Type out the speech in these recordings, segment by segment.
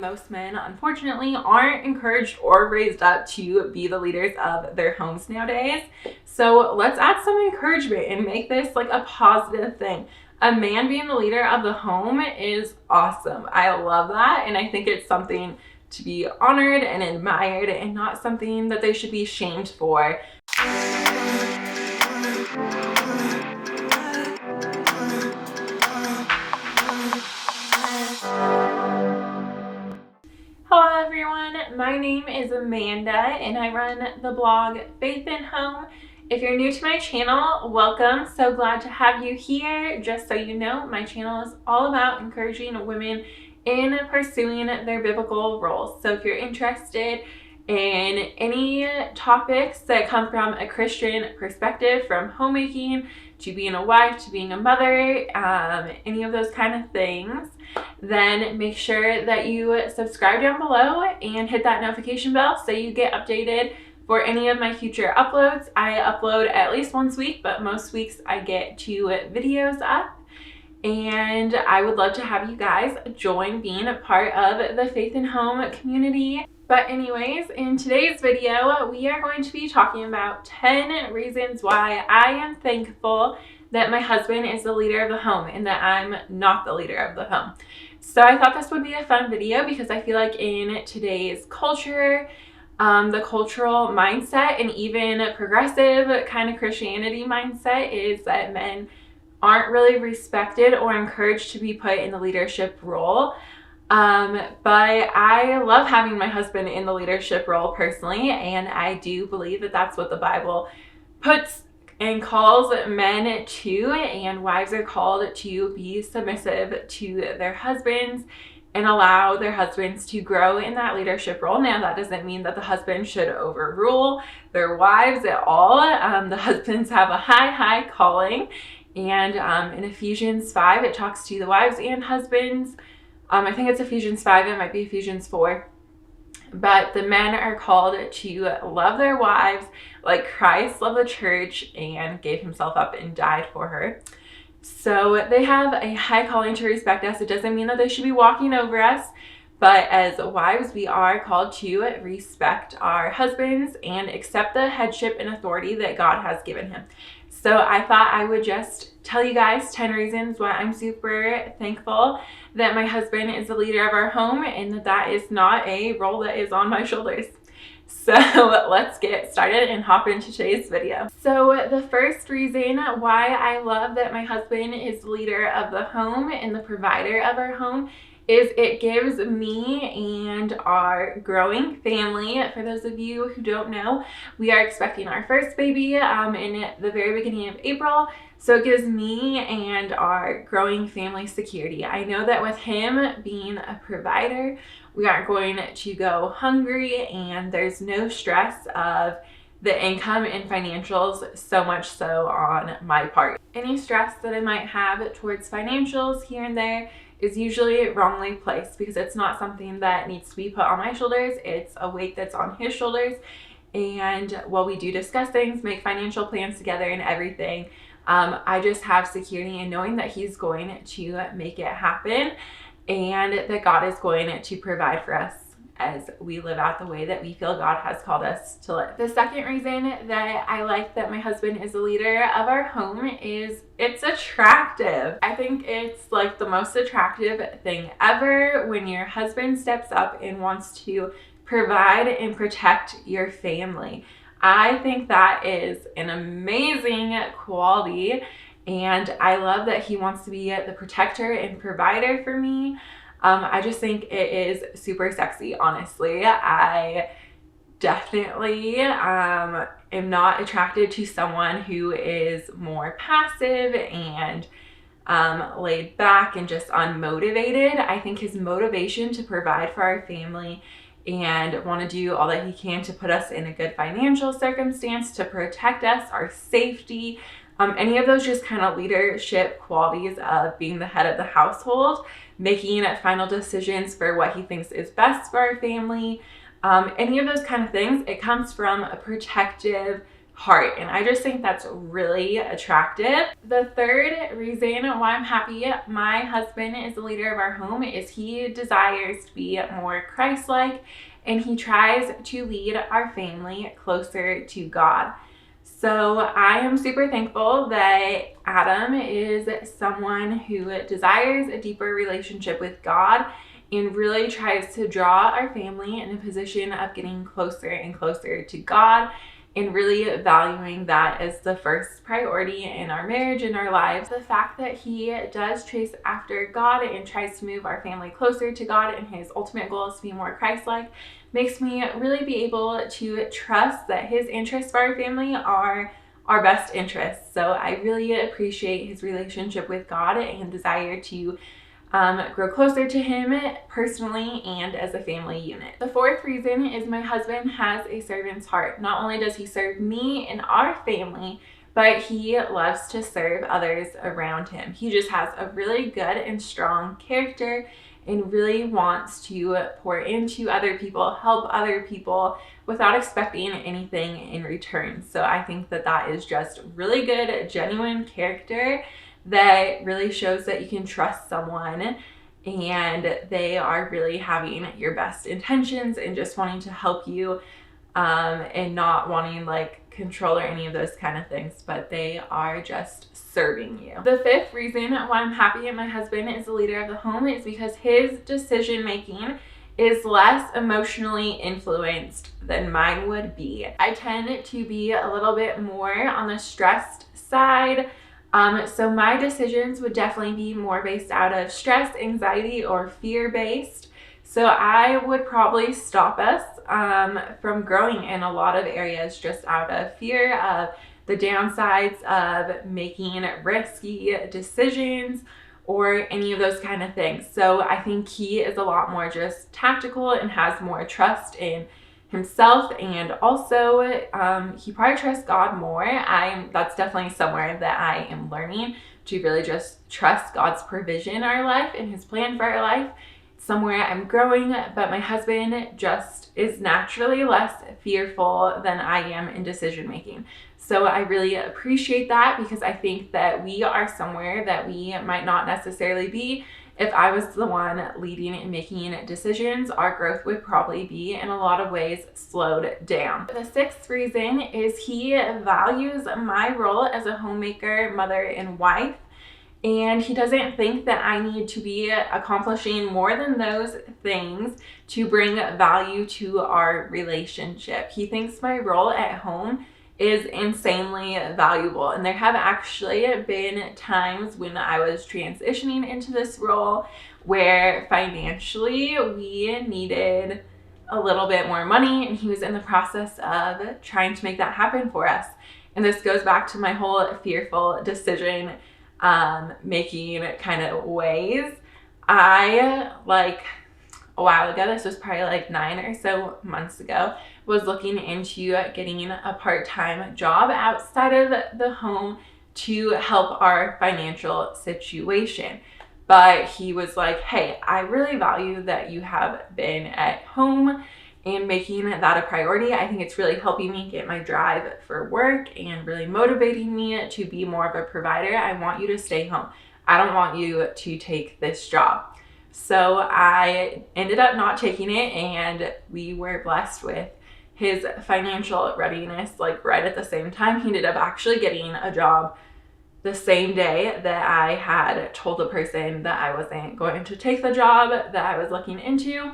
Most men, unfortunately, aren't encouraged or raised up to be the leaders of their homes nowadays. So let's add some encouragement and make this like a positive thing. A man being the leader of the home is awesome. I love that, and I think it's something to be honored and admired and not something that they should be shamed for. Hello everyone, my name is Amanda and I run the blog Faith in Home. If you're new to my channel, welcome. So glad to have you here. Just so you know, my channel is all about encouraging women in pursuing their biblical roles. So if you're interested in any topics that come from a Christian perspective, from homemaking to being a wife to being a mother, any of those kind of things, then make sure that you subscribe down below and hit that notification bell so you get updated for any of my future uploads. I upload at least once a week, but most weeks I get 2 videos up. And I would love to have you guys join being a part of the Faith in Home community. But anyways, in today's video, we are going to be talking about 10 reasons why I am thankful that my husband is the leader of the home and that I'm not the leader of the home. So I thought this would be a fun video because I feel like in today's culture, the cultural mindset and even progressive kind of Christianity mindset is that men aren't really respected or encouraged to be put in the leadership role. But I love having my husband in the leadership role personally, and I do believe that that's what the Bible puts and calls men to, and wives are called to be submissive to their husbands and allow their husbands to grow in that leadership role. Now, that doesn't mean that the husband should overrule their wives at all. The husbands have a high calling, and in Ephesians 5, it talks to the wives and husbands. I think it's Ephesians 5, it might be Ephesians 4. But the men are called to love their wives like Christ loved the church and gave himself up and died for her. So they have a high calling to respect us. It doesn't mean that they should be walking over us, but as wives, we are called to respect our husbands and accept the headship and authority that God has given him. So I thought I would just tell you guys 10 reasons why I'm super thankful that my husband is the leader of our home and that that is not a role that is on my shoulders. So let's get started and hop into today's video. So the first reason why I love that my husband is the leader of the home and the provider of our home is it gives me and our growing family, for those of you who don't know, we are expecting our first baby in the very beginning of April. So it gives me and our growing family security. I know that with him being a provider, we aren't going to go hungry, and there's no stress of the income and financials, so much so on my part. Any stress that I might have towards financials here and there is usually wrongly placed because it's not something that needs to be put on my shoulders. It's a weight that's on his shoulders. And while we do discuss things, make financial plans together and everything, I just have security in knowing that he's going to make it happen and that God is going to provide for us as we live out the way that we feel God has called us to live. The second reason that I like that my husband is the leader of our home is it's attractive. I think it's like the most attractive thing ever when your husband steps up and wants to provide and protect your family. I think that is an amazing quality, and I love that he wants to be the protector and provider for me. I just think it is super sexy, honestly. I definitely am not attracted to someone who is more passive and laid back and just unmotivated. I think his motivation to provide for our family and want to do all that he can to put us in a good financial circumstance, to protect us, our safety, any of those just kind of leadership qualities of being the head of the household, making final decisions for what he thinks is best for our family, any of those kind of things, it comes from a protective heart. And I just think that's really attractive. The third reason why I'm happy my husband is the leader of our home is he desires to be more Christ-like, and he tries to lead our family closer to God. So I am super thankful that Adam is someone who desires a deeper relationship with God and really tries to draw our family in a position of getting closer and closer to God, and really valuing that as the first priority in our marriage and our lives. The fact that he does chase after God and tries to move our family closer to God, and his ultimate goal is to be more Christ-like, makes me really be able to trust that his interests for our family are our best interests. So I really appreciate his relationship with God and desire to grow closer to him personally and as a family unit. The fourth reason is my husband has a servant's heart. Not only does he serve me and our family, but he loves to serve others around him. He just has a really good and strong character and really wants to pour into other people, help other people without expecting anything in return. So I think that that is just really good, genuine character that really shows that you can trust someone and they are really having your best intentions and just wanting to help you, and not wanting like control or any of those kind of things, but they are just serving you. The fifth reason why I'm happy my husband is the leader of the home is because his decision making is less emotionally influenced than mine would be. I tend to be a little bit more on the stressed side. So my decisions would definitely be more based out of stress, anxiety, or fear-based. So I would probably stop us from growing in a lot of areas just out of fear of the downsides of making risky decisions or any of those kind of things. So I think he is a lot more just tactical and has more trust in himself, and also he probably trusts God more. That's definitely somewhere that I am learning to really just trust God's provision in our life and his plan for our life. It's somewhere I'm growing, but my husband just is naturally less fearful than I am in decision making. So I really appreciate that, because I think that we are somewhere that we might not necessarily be. If I was the one leading and making decisions, our growth would probably be in a lot of ways slowed down. The sixth reason is he values my role as a homemaker, mother, and wife. And he doesn't think that I need to be accomplishing more than those things to bring value to our relationship. He thinks my role at home is insanely valuable. And there have actually been times when I was transitioning into this role where financially we needed a little bit more money, and he was in the process of trying to make that happen for us. And this goes back to my whole fearful decision making kind of ways. I, like a while ago, this was probably like 9 or so months ago, was looking into getting a part-time job outside of the home to help our financial situation. But he was like, hey, I really value that you have been at home and making that a priority. I think it's really helping me get my drive for work and really motivating me to be more of a provider. I want you to stay home. I don't want you to take this job. So I ended up not taking it, and we were blessed with his financial readiness, like right at the same time. He ended up actually getting a job the same day that I had told the person that I wasn't going to take the job that I was looking into.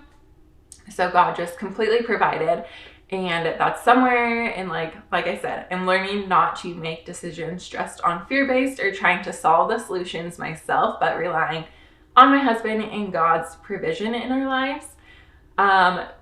So God just completely provided. And that's somewhere in, like I said, I'm learning not to make decisions just on fear-based or trying to solve the solutions myself, but relying on my husband and God's provision in our lives.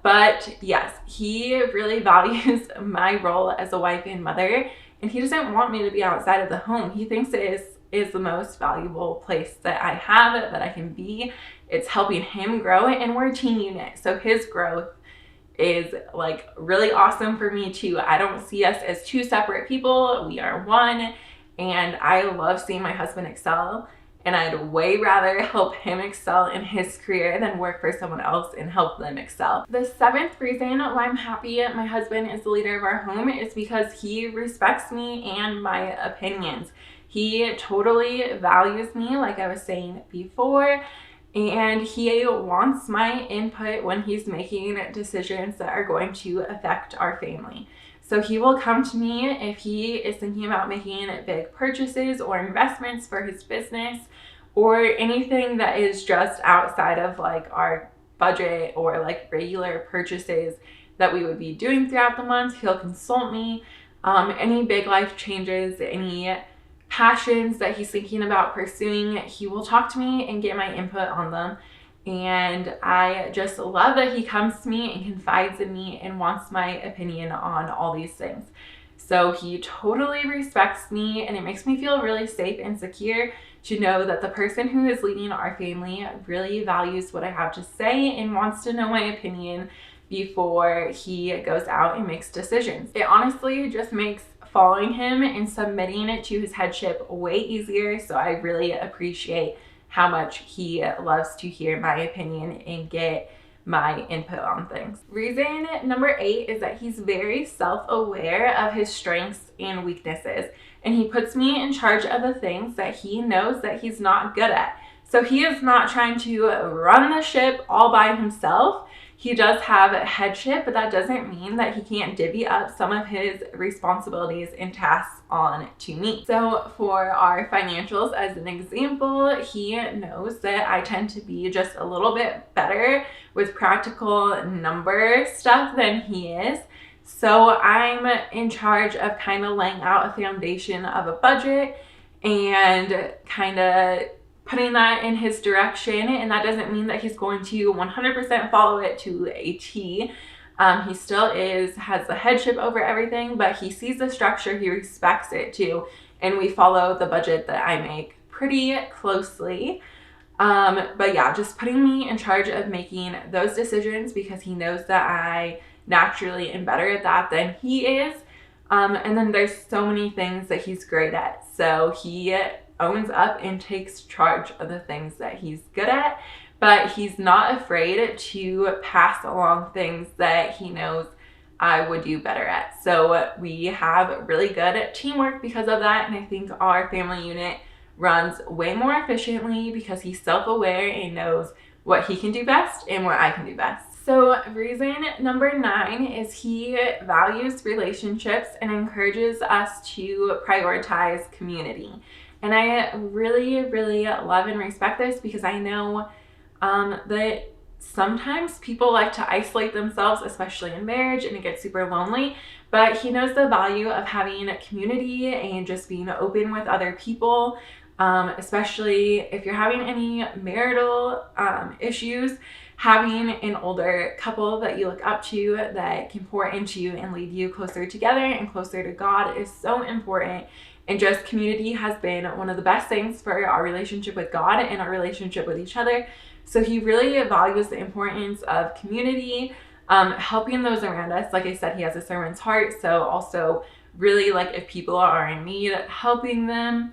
But yes, he really values my role as a wife and mother, and he doesn't want me to be outside of the home. He thinks it is the most valuable place that I have, that I can be. It's helping him grow, and we're a team unit. So his growth is like really awesome for me too. I don't see us as two separate people. We are one, and I love seeing my husband excel and I'd way rather help him excel in his career than work for someone else and help them excel. The 7th reason why I'm happy my husband is the leader of our home is because he respects me and my opinions. He totally values me, like I was saying before, and he wants my input when he's making decisions that are going to affect our family. So he will come to me if he is thinking about making big purchases or investments for his business, or anything that is just outside of like our budget or like regular purchases that we would be doing throughout the month. He'll consult me. Any big life changes, any passions that he's thinking about pursuing, he will talk to me and get my input on them. And I just love that he comes to me and confides in me and wants my opinion on all these things. So he totally respects me, and it makes me feel really safe and secure to know that the person who is leading our family really values what I have to say and wants to know my opinion before he goes out and makes decisions. It honestly just makes following him and submitting it to his headship way easier. So I really appreciate how much he loves to hear my opinion and get my input on things. Reason number 8 is that he's very self-aware of his strengths and weaknesses, and he puts me in charge of the things that he knows that he's not good at. So he is not trying to run the ship all by himself. He does have a headship, but that doesn't mean that he can't divvy up some of his responsibilities and tasks on to me. So for our financials, as an example, he knows that I tend to be just a little bit better with practical number stuff than he is. So I'm in charge of kind of laying out a foundation of a budget and kind of putting that in his direction, and that doesn't mean that he's going to 100% follow it to a T. He still has the headship over everything, but he sees the structure, he respects it too, and we follow the budget that I make pretty closely. But yeah, just putting me in charge of making those decisions because he knows that I naturally am better at that than he is. And then there's so many things that he's great at. So he owns up and takes charge of the things that he's good at, but he's not afraid to pass along things that he knows I would do better at. So we have really good teamwork because of that, and I think our family unit runs way more efficiently because he's self-aware and knows what he can do best and what I can do best. So reason number 9 is he values relationships and encourages us to prioritize community. And I really, really love and respect this because I know that sometimes people like to isolate themselves, especially in marriage, and it gets super lonely. But he knows the value of having a community and just being open with other people, especially if you're having any marital issues. Having an older couple that you look up to that can pour into you and lead you closer together and closer to God is so important. And just community has been one of the best things for our relationship with God and our relationship with each other. So he really values the importance of community, helping those around us. Like I said, he has a servant's heart. So also really like if people are in need, helping them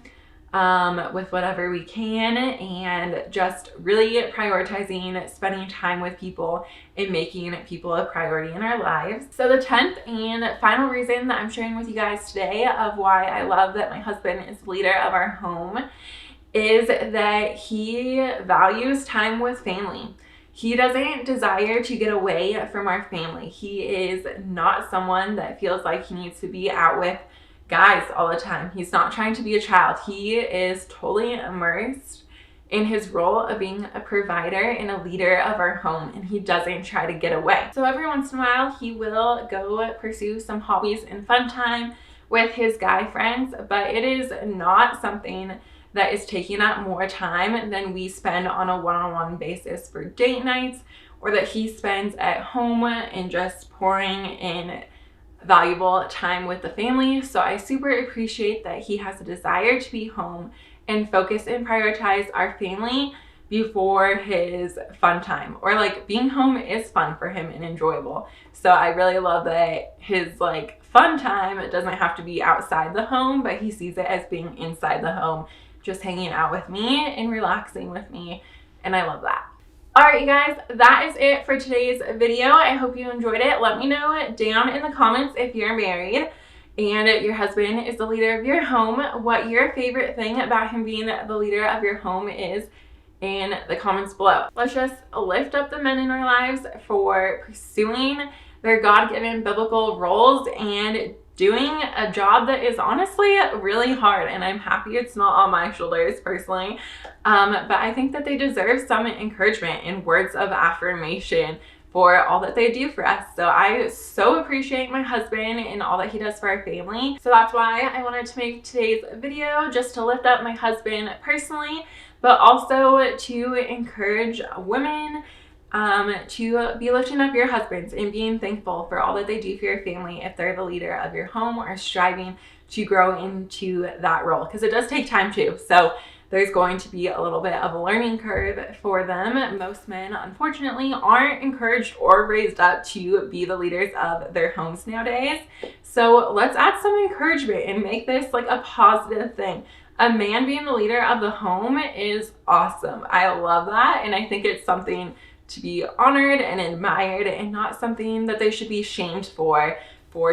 with whatever we can, and just really prioritizing spending time with people and making people a priority in our lives. So the 10th and final reason that I'm sharing with you guys today of why I love that my husband is the leader of our home is that he values time with family. He doesn't desire to get away from our family. He is not someone that feels like he needs to be out with guys all the time. He's not trying to be a child. He is totally immersed in his role of being a provider and a leader of our home, and he doesn't try to get away. So every once in a while, he will go pursue some hobbies and fun time with his guy friends, but it is not something that is taking up more time than we spend on a one-on-one basis for date nights, or that he spends at home and just pouring in valuable time with the family. So I super appreciate that he has a desire to be home and focus and prioritize our family before his fun time, or like being home is fun for him and enjoyable. So I really love that his like fun time, it doesn't have to be outside the home, but he sees it as being inside the home just hanging out with me and relaxing with me, and I love that. Alright, you guys, that is it for today's video. I hope you enjoyed it. Let me know down in the comments if you're married and your husband is the leader of your home, what your favorite thing about him being the leader of your home is in the comments below. Let's just lift up the men in our lives for pursuing their God-given biblical roles and doing a job that is honestly really hard, and I'm happy it's not on my shoulders personally, but I think that they deserve some encouragement and words of affirmation for all that they do for us. So I so appreciate my husband and all that he does for our family. So that's why I wanted to make today's video, just to lift up my husband personally, but also to encourage women to be lifting up your husbands and being thankful for all that they do for your family if they're the leader of your home or striving to grow into that role, because it does take time too. So there's going to be a little bit of a learning curve for them. Most men, unfortunately, aren't encouraged or raised up to be the leaders of their homes nowadays. So let's add some encouragement and make this like a positive thing. A man being the leader of the home is awesome. I love that, and I think it's something to be honored and admired, and not something that they should be shamed for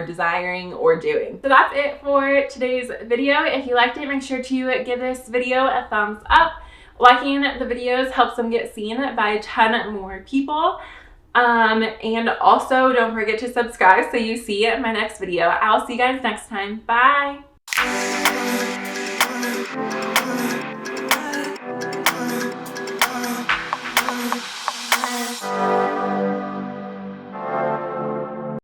desiring or doing. So that's it for today's video. If you liked it, make sure to give this video a thumbs up. Liking the videos helps them get seen by a ton more people. And also don't forget to subscribe so you see my next video. I'll see you guys next time. Bye.